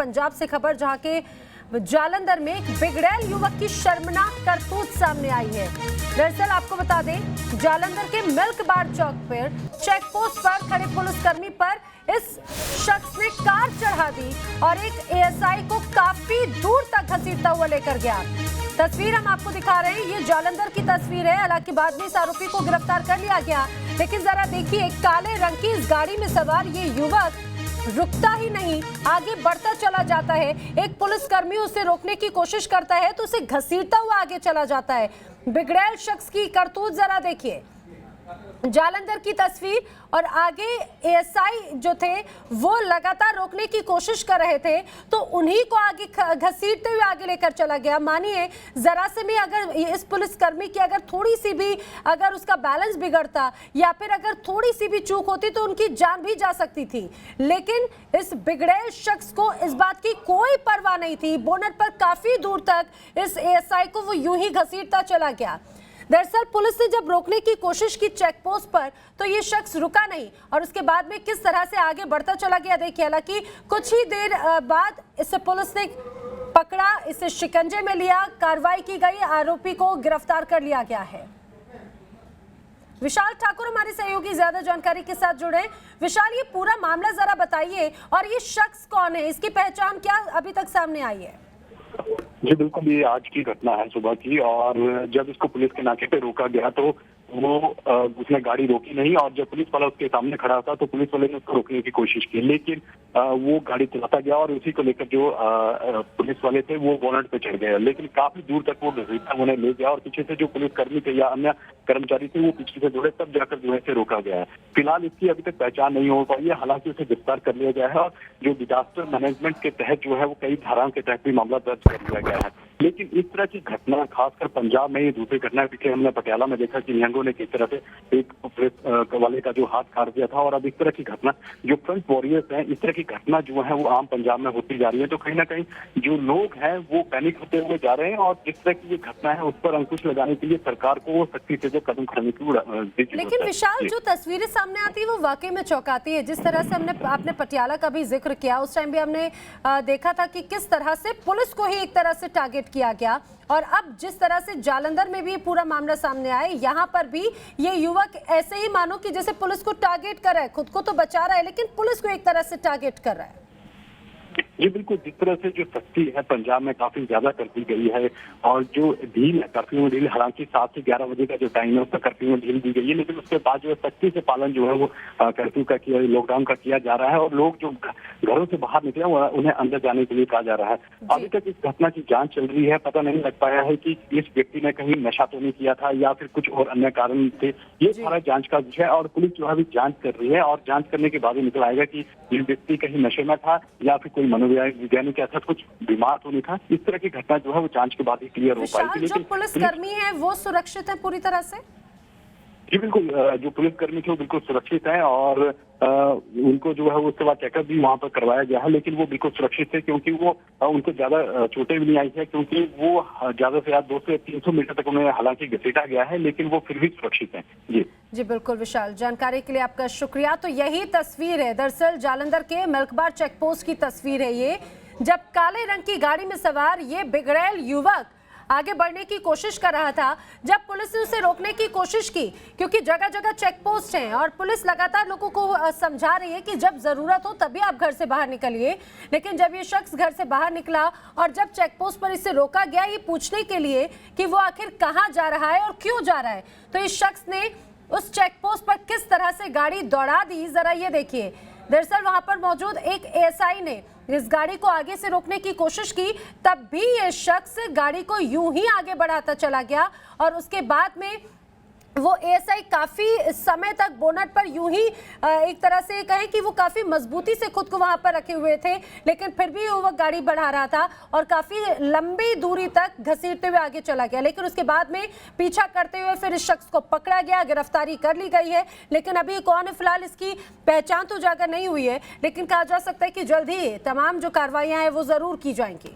पंजाब से खबर, जहां के जालंधर में एक बिगड़ैल युवक की शर्मनाक करतूत सामने आई है। दरअसल आपको बता दें, जालंधर के मिल्क बार चौक पर चेक पोस्ट पर खड़े पुलिसकर्मी पर इस शख्स ने कार चढ़ा दी और एक एएसआई को काफी दूर तक घसीटता हुआ लेकर गया। तस्वीर हम आपको दिखा रहे हैं, ये जालंधर की तस्वीर है। हालांकि बाद में इस आरोपी को गिरफ्तार कर लिया गया, लेकिन जरा देखिए, काले रंग की इस गाड़ी में सवार ये युवक रुकता ही नहीं, आगे बढ़ता चला जाता है। एक पुलिसकर्मी उसे रोकने की कोशिश करता है तो उसे घसीटता हुआ आगे चला जाता है। बिगड़ैल शख्स की करतूत जरा देखिए, जालंधर की तस्वीर, और आगे एएसआई जो थे वो लगातार रोकने की कोशिश कर रहे थे तो उन्हीं को आगे घसीटते हुए आगे लेकर चला गया। मानिए, जरा से भी अगर इस पुलिसकर्मी की अगर थोड़ी सी भी अगर उसका बैलेंस बिगड़ता या फिर अगर थोड़ी सी भी चूक होती तो उनकी जान भी जा सकती थी, लेकिन इस बिगड़ैल शख्स को इस बात की कोई परवाह नहीं थी। बोनट पर काफी दूर तक इस एएसआई को वो यूं ही घसीटता चला गया। दरअसल पुलिस ने जब रोकने की कोशिश की चेक पोस्ट पर तो ये शख्स रुका नहीं और उसके बाद में किस तरह से आगे बढ़ता चला गया देखिए। हालांकि कुछ ही देर बाद इसे पुलिस ने पकड़ा, इसे शिकंजे में लिया, कार्रवाई की गई, आरोपी को गिरफ्तार कर लिया गया है। विशाल ठाकुर हमारे सहयोगी ज्यादा जानकारी के साथ जुड़े। विशाल, ये पूरा मामला जरा बताइए, और ये शख्स कौन है, इसकी पहचान क्या अभी तक सामने आई है? जी बिल्कुल, ये आज की घटना है सुबह की, और जब इसको पुलिस के नाके पे रोका गया तो वो उसने गाड़ी रोकी नहीं, और जब पुलिस वाला उसके सामने खड़ा था तो पुलिस वाले ने उसको रोकने की कोशिश की, लेकिन वो गाड़ी चलाता गया और उसी को लेकर जो पुलिस वाले थे वो बोनट पे चढ़ गए, लेकिन काफी दूर तक वो घसीटता उन्हें ले गया और पीछे से जो पुलिसकर्मी थे या अन्य कर्मचारी थे वो पीछे से जुड़े, तब जाकर जो है से रोका गया है। फिलहाल इसकी अभी तक पहचान नहीं हो पाई है, हालांकि उसे गिरफ्तार कर लिया गया है और जो डिजास्टर मैनेजमेंट के तहत जो है वो कई धाराओं के तहत भी मामला दर्ज कर लिया गया है। लेकिन इस तरह की घटना खासकर पंजाब में ये दूसरी घटना है। पीछे हमने पटियाला में देखा कि निहंगों ने किस तरह से एक पुलिस वाले का जो हाथ काट दिया था, और अब इस तरह की घटना जो फ्रंट वॉरियर्स हैं, इस तरह की घटना जो है वो आम पंजाब में होती जा रही है। तो कहीं ना कहीं जो लोग हैं वो पैनिक होते हुए जा रहे हैं, और जिस तरह की ये घटना है उस पर अंकुश लगाने के लिए सरकार को सख्ती से जो कदम उठाने की। लेकिन विशाल, जो तस्वीरें सामने आती है वो वाकई में चौंकाती है। जिस तरह से आपने पटियाला का भी जिक्र किया, उस टाइम भी हमने देखा था कि किस तरह से पुलिस को ही एक तरह से टारगेट किया गया, और अब जिस तरह से जालंधर में भी पूरा मामला सामने आया, यहाँ पर भी ये युवक ऐसे ही मानो कि जैसे पुलिस को टारगेट कर रहा है, खुद को तो बचा रहा है लेकिन पुलिस को एक तरह से टारगेट कर रहा है। ये बिल्कुल, जिस तरह से जो सख्ती है पंजाब में काफी ज्यादा कर दी गई है, और जो ढील है, कर्फ्यू में ढील, हालांकि 7 से 11 बजे का जो टाइम है उसका कर्फ्यू में ढील दी गई है, लेकिन उसके बाद जो है सख्ती से पालन जो है वो कर्फ्यू का किया, लॉकडाउन का किया जा रहा है, और लोग जो घरों से बाहर निकले उन्हें अंदर जाने के लिए कहा जा रहा है। अभी तक इस घटना की जांच चल रही है, पता नहीं लग पाया है कि इस व्यक्ति ने कहीं नशा तो नहीं किया था या फिर कुछ और अन्य कारण थे। ये सारा जांच का विषय है, और पुलिस जो है अभी जांच कर रही है, और जांच करने के बाद ही निकल आएगा कि ये व्यक्ति कहीं नशे में था या फिर कोई मनोवैज्ञानिक ऐसा कुछ बीमार तो नहीं था। इस तरह की घटना जो है वो जांच के बाद ही क्लियर हो पाएगी। लेकिन जो पुलिसकर्मी है वो सुरक्षित है पूरी तरह से? जी बिल्कुल, जो पुलिसकर्मी थे वो बिल्कुल सुरक्षित हैं, और उनको जो है उसके बाद चेकअप भी वहाँ पर करवाया गया है, लेकिन वो बिल्कुल सुरक्षित है, क्योंकि वो उनको ज्यादा चोटें भी नहीं आई है, क्योंकि वो ज्यादा से ज्यादा 200 से 300 मीटर तक उन्हें हालांकि घसीटा गया है, लेकिन वो फिर भी सुरक्षित है। जी बिल्कुल विशाल, जानकारी के लिए आपका शुक्रिया। तो यही तस्वीर है दरअसल जालंधर के मिल्कबार चेक पोस्ट की तस्वीर है ये, जब काले रंग की गाड़ी में सवार ये बिगड़ैल युवक आगे बढ़ने की कोशिश कर रहा था, जब पुलिस ने उसे रोकने की कोशिश की, क्योंकि जगह जगह चेक पोस्ट हैं और पुलिस लगातार लोगों को समझा रही है कि जब जरूरत हो तभी आप घर से बाहर निकलिए, लेकिन जब ये शख्स घर से बाहर निकला और जब चेक पोस्ट पर इसे रोका गया ये पूछने के लिए कि वो आखिर कहाँ जा रहा है और क्यों जा रहा है, तो इस शख्स ने उस चेक पोस्ट पर किस तरह से गाड़ी दौड़ा दी, जरा ये देखिए। दरअसल वहां पर मौजूद एक एएसआई ने इस गाड़ी को आगे से रोकने की कोशिश की, तब भी ये शख्स गाड़ी को यूं ही आगे बढ़ाता चला गया, और उसके बाद में वो एएसआई काफी समय तक बोनट पर यूं ही एक तरह से कहें कि वो काफी मजबूती से खुद को वहां पर रखे हुए थे, लेकिन फिर भी वो गाड़ी बढ़ा रहा था और काफी लंबी दूरी तक घसीटते हुए आगे चला गया। लेकिन उसके बाद में पीछा करते हुए फिर इस शख्स को पकड़ा गया, गिरफ्तारी कर ली गई है, लेकिन अभी कौन है फिलहाल इसकी पहचान तो उजागर नहीं हुई है, लेकिन कहा जा सकता है कि जल्द ही तमाम जो कार्रवाइयां हैं वो जरूर की जाएंगी।